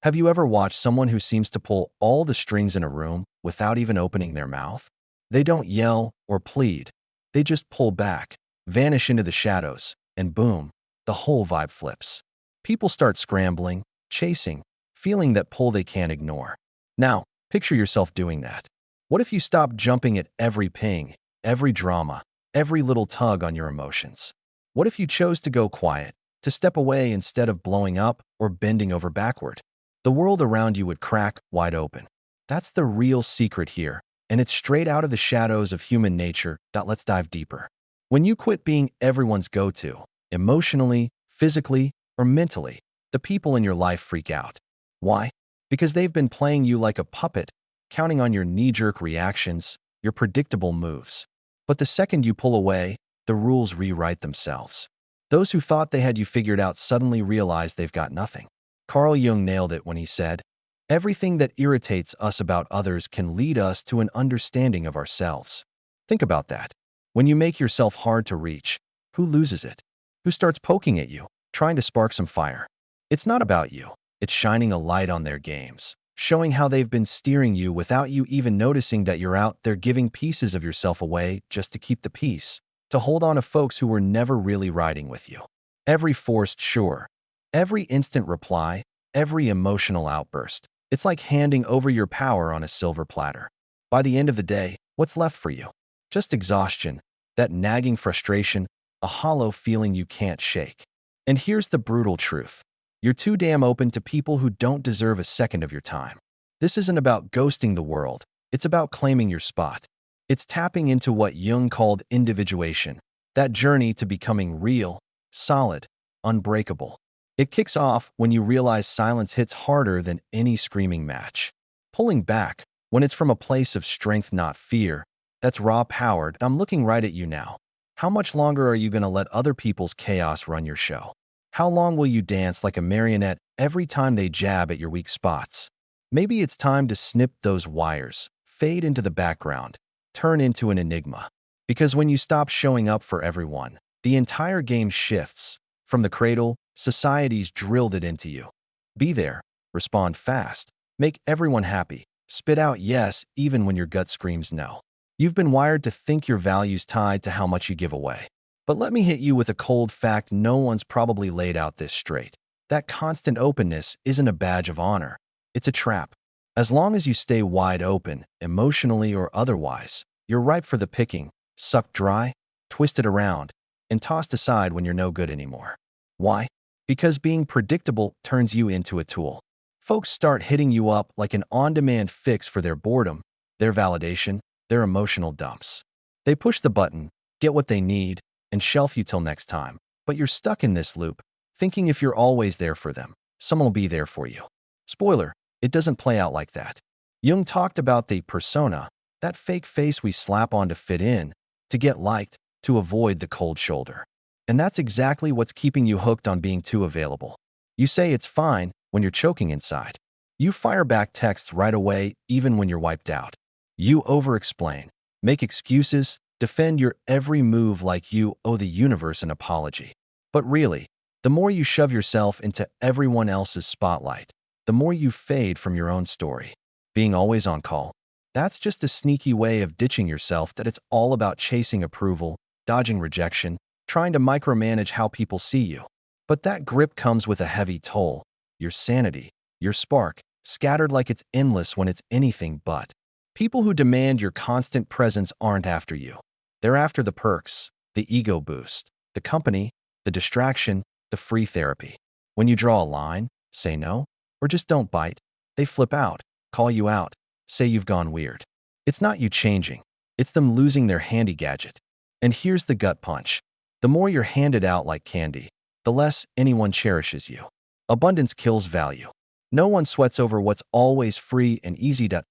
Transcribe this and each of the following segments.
Have you ever watched someone who seems to pull all the strings in a room without even opening their mouth? They don't yell or plead. They just pull back, vanish into the shadows, and boom, the whole vibe flips. People start scrambling, chasing, feeling that pull they can't ignore. Now, picture yourself doing that. What if you stopped jumping at every ping, every drama, every little tug on your emotions? What if you chose to go quiet, to step away instead of blowing up or bending over backward? The world around you would crack wide open. That's the real secret here, and it's straight out of the shadows of human nature. Let's dive deeper. When you quit being everyone's go-to, emotionally, physically, or mentally, the people in your life freak out. Why? Because they've been playing you like a puppet, counting on your knee-jerk reactions, your predictable moves. But the second you pull away, the rules rewrite themselves. Those who thought they had you figured out suddenly realize they've got nothing. Carl Jung nailed it when he said, "Everything that irritates us about others can lead us to an understanding of ourselves." Think about that. When you make yourself hard to reach, who loses it? Who starts poking at you, trying to spark some fire? It's not about you. It's shining a light on their games, showing how they've been steering you without you even noticing that you're out there giving pieces of yourself away just to keep the peace, to hold on to folks who were never really riding with you. Every forced sure, every instant reply, every emotional outburst. It's like handing over your power on a silver platter. By the end of the day, what's left for you? Just exhaustion, that nagging frustration, a hollow feeling you can't shake. And here's the brutal truth. You're too damn open to people who don't deserve a second of your time. This isn't about ghosting the world. It's about claiming your spot. It's tapping into what Jung called individuation, that journey to becoming real, solid, unbreakable. It kicks off when you realize silence hits harder than any screaming match. Pulling back, when it's from a place of strength, not fear, that's raw powered. I'm looking right at you now. How much longer are you going to let other people's chaos run your show? How long will you dance like a marionette every time they jab at your weak spots? Maybe it's time to snip those wires, fade into the background, turn into an enigma. Because when you stop showing up for everyone, the entire game shifts. From the cradle, society's drilled it into you. Be there, respond fast, make everyone happy, spit out yes even when your gut screams no. You've been wired to think your value's tied to how much you give away. But let me hit you with a cold fact no one's probably laid out this straight. That constant openness isn't a badge of honor. It's a trap. As long as you stay wide open, emotionally or otherwise, you're ripe for the picking, sucked dry, twisted around, and tossed aside when you're no good anymore. Why? Because being predictable turns you into a tool. Folks start hitting you up like an on-demand fix for their boredom, their validation, their emotional dumps. They push the button, get what they need, and shelf you till next time. But you're stuck in this loop, thinking if you're always there for them, someone will be there for you. Spoiler, it doesn't play out like that. Jung talked about the persona, that fake face we slap on to fit in, to get liked, to avoid the cold shoulder. And that's exactly what's keeping you hooked on being too available. You say it's fine when you're choking inside. You fire back texts right away even when you're wiped out. You over-explain, make excuses, defend your every move like you owe the universe an apology. But really, the more you shove yourself into everyone else's spotlight, the more you fade from your own story. Being always on call, that's just a sneaky way of ditching yourself. That it's all about chasing approval, dodging rejection, trying to micromanage how people see you. But that grip comes with a heavy toll. Your sanity, your spark, scattered like it's endless when it's anything but. People who demand your constant presence aren't after you. They're after the perks, the ego boost, the company, the distraction, the free therapy. When you draw a line, say no, or just don't bite, they flip out, call you out, say you've gone weird. It's not you changing, it's them losing their handy gadget. And here's the gut punch. The more you're handed out like candy, the less anyone cherishes you. Abundance kills value. No one sweats over what's always free and easy to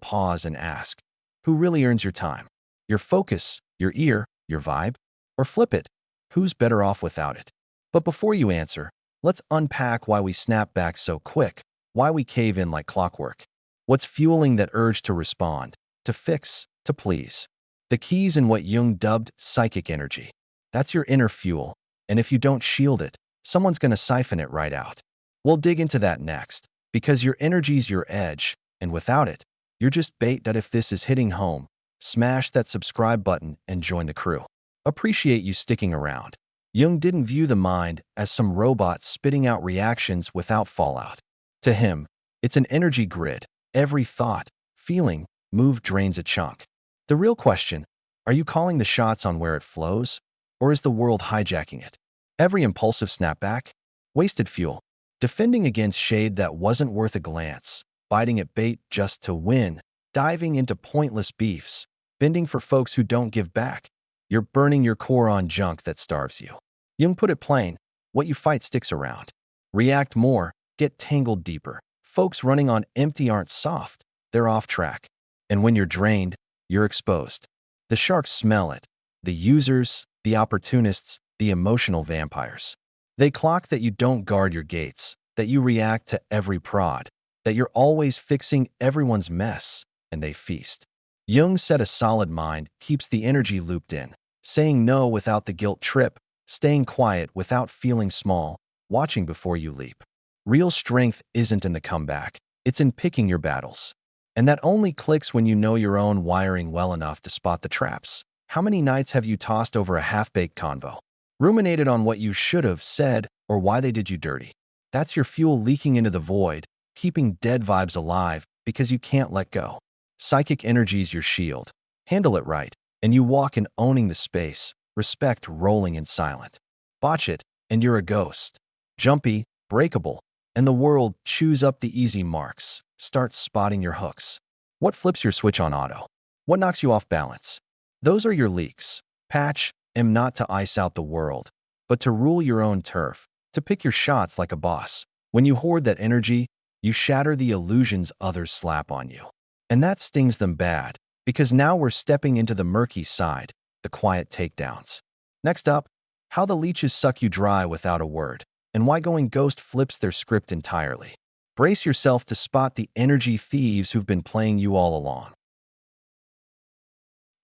pause and ask, who really earns your time? Your focus, your ear, your vibe? Or flip it, who's better off without it? But before you answer, let's unpack why we snap back so quick, why we cave in like clockwork. What's fueling that urge to respond, to fix, to please? The key's in what Jung dubbed psychic energy. That's your inner fuel, and if you don't shield it, someone's going to siphon it right out. We'll dig into that next, Because your energy's your edge, and without it, you're just bait. That if this is hitting home, smash that subscribe button and join the crew. Appreciate you sticking around. Jung didn't view the mind as some robot spitting out reactions without fallout. To him, it's an energy grid. Every thought, feeling, move drains a chunk. The real question, are you calling the shots on where it flows, or is the world hijacking it? Every impulsive snapback? Wasted fuel. Defending against shade that wasn't worth a glance. Biting at bait just to win. Diving into pointless beefs. Bending for folks who don't give back. You're burning your core on junk that starves you. Jung put it plain, what you fight sticks around. React more, get tangled deeper. Folks running on empty aren't soft, they're off track. And when you're drained, you're exposed. The sharks smell it. The users, the opportunists, the emotional vampires. They clock that you don't guard your gates, that you react to every prod, that you're always fixing everyone's mess, and they feast. Jung said a solid mind keeps the energy looped in, saying no without the guilt trip, staying quiet without feeling small, watching before you leap. Real strength isn't in the comeback, it's in picking your battles. And that only clicks when you know your own wiring well enough to spot the traps. How many nights have you tossed over a half-baked convo? Ruminated on what you should have said or why they did you dirty? That's your fuel leaking into the void, keeping dead vibes alive because you can't let go. Psychic energy's your shield. Handle it right, and you walk in owning the space, respect rolling in silent. Botch it, and you're a ghost. Jumpy, breakable, and the world chews up the easy marks. Start spotting your hooks. What flips your switch on auto? What knocks you off balance? Those are your leaks. Patch, not to ice out the world, but to rule your own turf, to pick your shots like a boss. When you hoard that energy, you shatter the illusions others slap on you. And that stings them bad, because now we're stepping into the murky side, the quiet takedowns. Next up, how the leeches suck you dry without a word, and why going ghost flips their script entirely. Brace yourself to spot the energy thieves who've been playing you all along.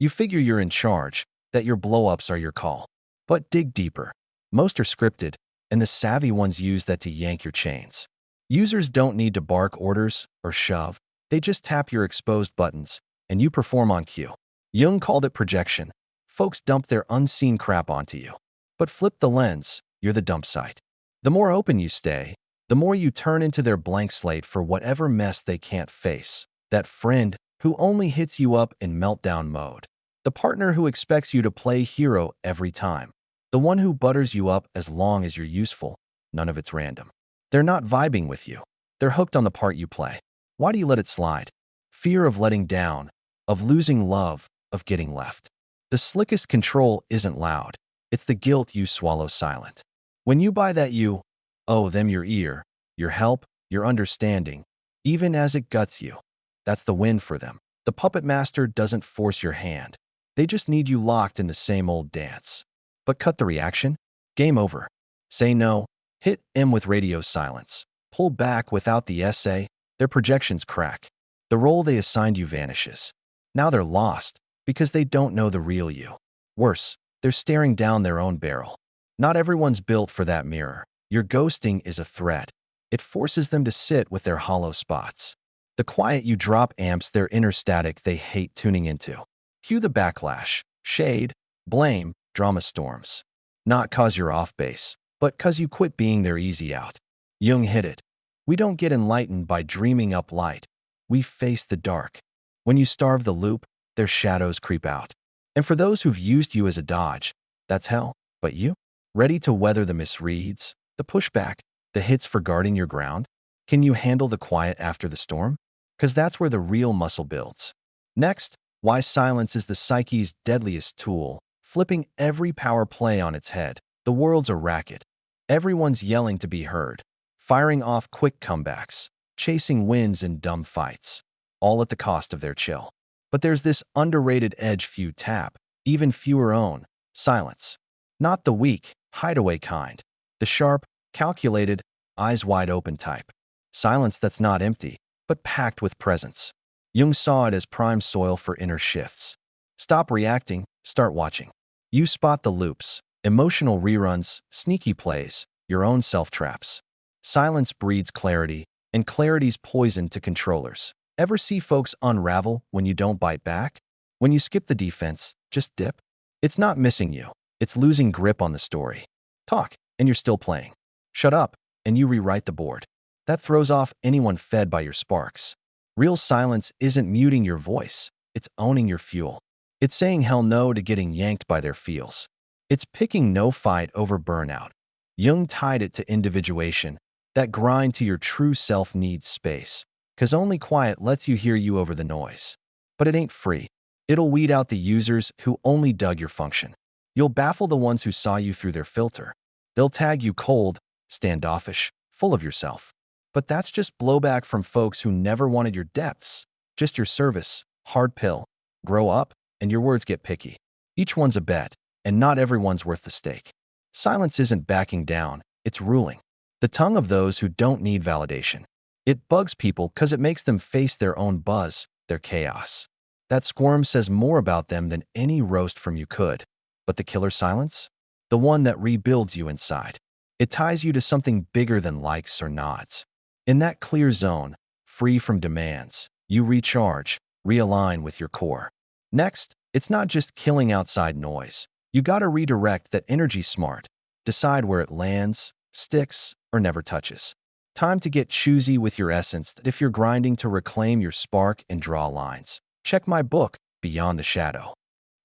You figure you're in charge, that your blow-ups are your call. But dig deeper. Most are scripted, and the savvy ones use that to yank your chains. Users don't need to bark orders or shove. They just tap your exposed buttons, and you perform on cue. Jung called it projection. Folks dump their unseen crap onto you. But flip the lens, you're the dump site. The more open you stay, the more you turn into their blank slate for whatever mess they can't face. That friend who only hits you up in meltdown mode. The partner who expects you to play hero every time. The one who butters you up as long as you're useful. None of it's random. They're not vibing with you. They're hooked on the part you play. Why do you let it slide? Fear of letting down, of losing love, of getting left. The slickest control isn't loud. It's the guilt you swallow silent. When you buy that you owe them your ear, your help, your understanding, even as it guts you. That's the win for them. The puppet master doesn't force your hand. They just need you locked in the same old dance. But cut the reaction? Game over. Say no. Hit M with radio silence. Pull back without the essay. Their projections crack. The role they assigned you vanishes. Now they're lost because they don't know the real you. Worse, they're staring down their own barrel. Not everyone's built for that mirror. Your ghosting is a threat. It forces them to sit with their hollow spots. The quiet you drop amps their inner static they hate tuning into. Cue the backlash, shade, blame, drama storms. Not cause you're off base, but cause you quit being their easy out. Jung hit it. We don't get enlightened by dreaming up light. We face the dark. When you starve the loop, their shadows creep out. And for those who've used you as a dodge, that's hell. But you? Ready to weather the misreads, the pushback, the hits for guarding your ground? Can you handle the quiet after the storm? 'Cause that's where the real muscle builds. Next, why silence is the psyche's deadliest tool, flipping every power play on its head. The world's a racket. Everyone's yelling to be heard, firing off quick comebacks, chasing wins in dumb fights, all at the cost of their chill. But there's this underrated edge few tap, even fewer own, silence. Not the weak, hideaway kind. The sharp, calculated, eyes wide open type. Silence that's not empty, but packed with presence. Jung saw it as prime soil for inner shifts. Stop reacting, start watching. You spot the loops, emotional reruns, sneaky plays, your own self-traps. Silence breeds clarity, and clarity's poison to controllers. Ever see folks unravel when you don't bite back? When you skip the defense, just dip? It's not missing you. It's losing grip on the story. Talk, and you're still playing. Shut up, and you rewrite the board. That throws off anyone fed by your sparks. Real silence isn't muting your voice. It's owning your fuel. It's saying hell no to getting yanked by their feels. It's picking no fight over burnout. Jung tied it to individuation. That grind to your true self needs space. 'Cause only quiet lets you hear you over the noise. But it ain't free. It'll weed out the users who only dug your function. You'll baffle the ones who saw you through their filter. They'll tag you cold, standoffish, full of yourself. But that's just blowback from folks who never wanted your depths, just your service, hard pill. Grow up, and your words get picky. Each one's a bet, and not everyone's worth the stake. Silence isn't backing down, it's ruling. The tongue of those who don't need validation. It bugs people because it makes them face their own buzz, their chaos. That squirm says more about them than any roast from you could. But the killer silence? The one that rebuilds you inside. It ties you to something bigger than likes or nods. In that clear zone, free from demands, you recharge, realign with your core. Next, it's not just killing outside noise. You gotta redirect that energy smart. Decide where it lands, sticks, or never touches. Time to get choosy with your essence that if you're grinding to reclaim your spark and draw lines. Check my book, Beyond the Shadow.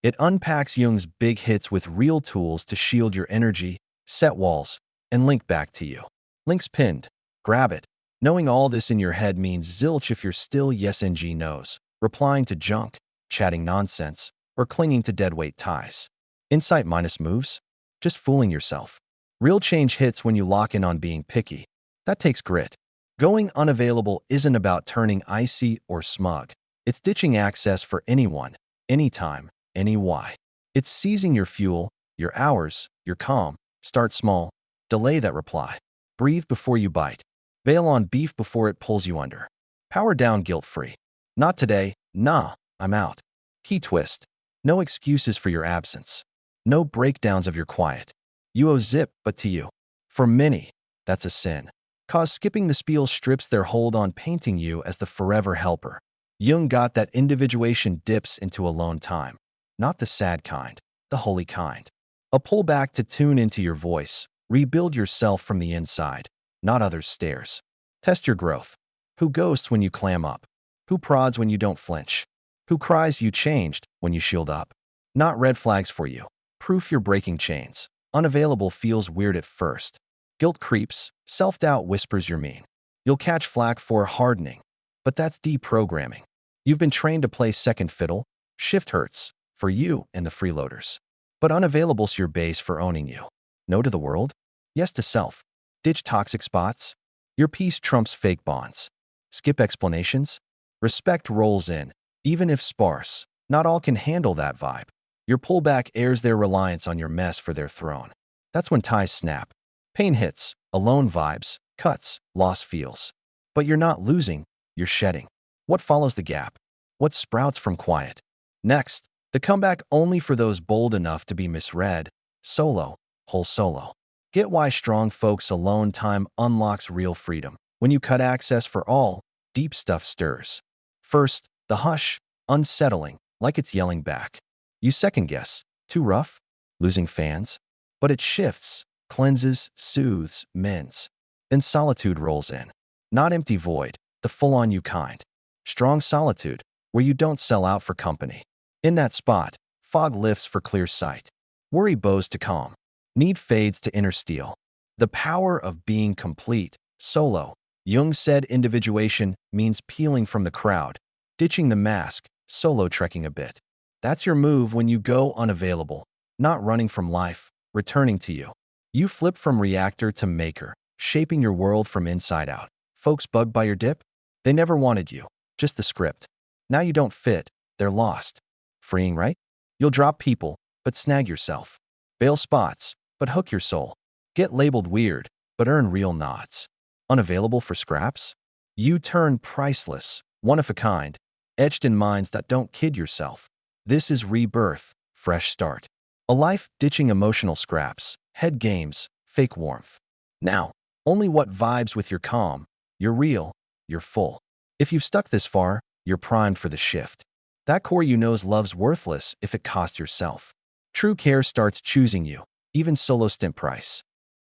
It unpacks Jung's big hits with real tools to shield your energy, set walls, and link back to you. Link's pinned. Grab it. Knowing all this in your head means zilch if you're still yes and no's, replying to junk, chatting nonsense, or clinging to deadweight ties. Insight minus moves? Just fooling yourself. Real change hits when you lock in on being picky. That takes grit. Going unavailable isn't about turning icy or smug. It's ditching access for anyone, anytime, any why. It's seizing your fuel, your hours, your calm. Start small. Delay that reply. Breathe before you bite. Bail on beef before it pulls you under. Power down guilt-free. Not today. Nah, I'm out. Key twist. No excuses for your absence. No breakdowns of your quiet. You owe zip, but to you. For many, that's a sin. 'Cause skipping the spiel strips their hold on painting you as the forever helper. Jung got that individuation dips into alone time. Not the sad kind, the holy kind. A pullback to tune into your voice. Rebuild yourself from the inside, not others' stares. Test your growth. Who ghosts when you clam up? Who prods when you don't flinch? Who cries you changed when you shield up? Not red flags for you. Proof you're breaking chains. Unavailable feels weird at first. Guilt creeps, self-doubt whispers you're mean. You'll catch flack for hardening, but that's deprogramming. You've been trained to play second fiddle. Shift hurts, for you and the freeloaders. But unavailable's your base for owning you. No to the world? Yes to self. Ditch toxic spots. Your peace trumps fake bonds. Skip explanations. Respect rolls in, even if sparse. Not all can handle that vibe. Your pullback airs their reliance on your mess for their throne. That's when ties snap. Pain hits, alone vibes, cuts, loss feels. But you're not losing, you're shedding. What follows the gap? What sprouts from quiet? Next, the comeback only for those bold enough to be misread. Solo, whole solo. Get why strong folks alone time unlocks real freedom. When you cut access for all, deep stuff stirs. First, the hush, unsettling, like it's yelling back. You second guess, too rough? Losing fans? But it shifts, cleanses, soothes, mends. Then solitude rolls in. Not empty void, the full-on you kind. Strong solitude, where you don't sell out for company. In that spot, fog lifts for clear sight. Worry bows to calm. Need fades to inner steel. The power of being complete, solo. Jung said individuation means peeling from the crowd, ditching the mask, solo trekking a bit. That's your move when you go unavailable, not running from life, returning to you. You flip from reactor to maker, shaping your world from inside out. Folks bugged by your dip? They never wanted you, just the script. Now you don't fit, they're lost. Freeing, right? You'll drop people, but snag yourself. Bail spots, but hook your soul. Get labeled weird, but earn real nods. Unavailable for scraps? You turn priceless, one of a kind, etched in minds that don't kid yourself. This is rebirth, fresh start. A life ditching emotional scraps, head games, fake warmth. Now, only what vibes with your calm, your real, you're full. If you've stuck this far, you're primed for the shift. That core you know's love's worthless if it costs yourself. True care starts choosing you, even solo stint price.